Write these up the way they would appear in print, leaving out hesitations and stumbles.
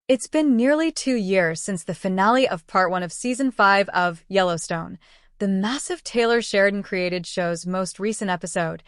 It's been nearly 2 years since the finale of Part 1 of Season 5 of Yellowstone. The massive Taylor Sheridan-created show's most recent episode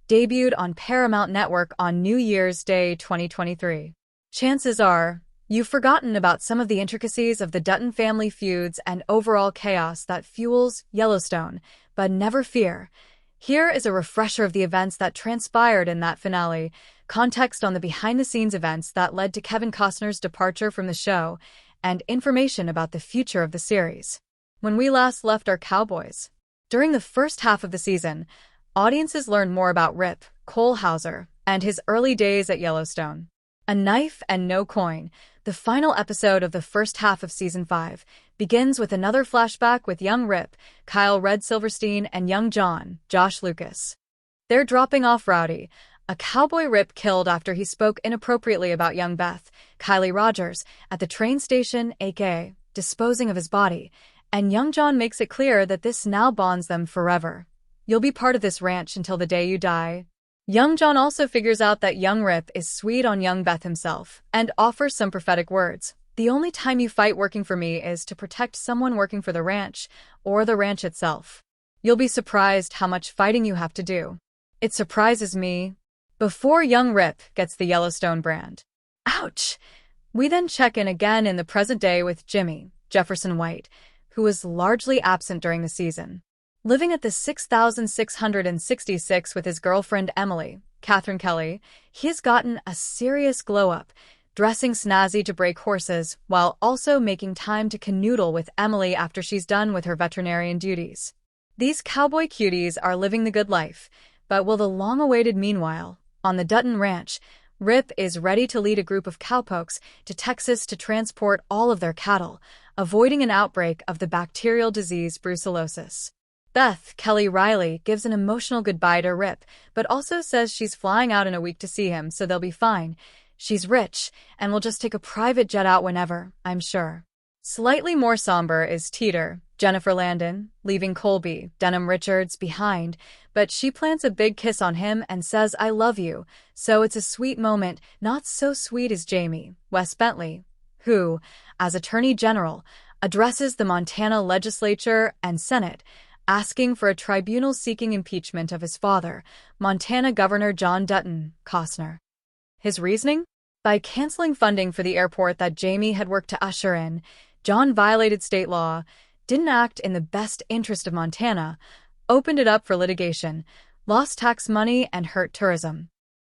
debuted on Paramount Network on New Year's Day 2023. Chances are, you've forgotten about some of the intricacies of the Dutton family feuds and overall chaos that fuels Yellowstone, but never fear. Here is a refresher of the events that transpired in that finale, context on the behind-the-scenes events that led to Kevin Costner's departure from the show, and information about the future of the series. When we last left our cowboys. During the first half of the season, audiences learned more about Rip Kohlhauser and his early days at Yellowstone. A Knife and No Coin, the final episode of the first half of Season 5, begins with another flashback with young Rip, Kyle Red Silverstein, and young John, Josh Lucas. They're dropping off Rowdy, a cowboy Rip killed after he spoke inappropriately about young Beth, Kylie Rogers, at the train station, aka disposing of his body, and young John makes it clear that this now bonds them forever. You'll be part of this ranch until the day you die. Young John also figures out that young Rip is sweet on young Beth himself, and offers some prophetic words. The only time you fight working for me is to protect someone working for the ranch, or the ranch itself. You'll be surprised how much fighting you have to do. It surprises me. Before young Rip gets the Yellowstone brand. Ouch! We then check in again in the present day with Jimmy, Jefferson White, who was largely absent during the season. Living at the 6666 with his girlfriend Emily, Catherine Kelly, he has gotten a serious glow-up, dressing snazzy to break horses, while also making time to canoodle with Emily after she's done with her veterinarian duties. These cowboy cuties are living the good life, but will the long-awaited meanwhile? On the Dutton Ranch, Rip is ready to lead a group of cowpokes to Texas to transport all of their cattle, avoiding an outbreak of the bacterial disease brucellosis. Beth, Kelly Riley, gives an emotional goodbye to Rip, but also says she's flying out in a week to see him, so they'll be fine. She's rich, and will just take a private jet out whenever, I'm sure. Slightly more somber is Teeter, Jennifer Landon, leaving Colby, Denham Richards, behind, but she plants a big kiss on him and says, "I love you," so it's a sweet moment. Not so sweet as Jamie, Wes Bentley, who, as Attorney General, addresses the Montana legislature and Senate, asking for a tribunal seeking impeachment of his father, Montana Governor John Dutton, Costner. His reasoning? By canceling funding for the airport that Jamie had worked to usher in, John violated state law, didn't act in the best interest of Montana, opened it up for litigation, lost tax money, and hurt tourism.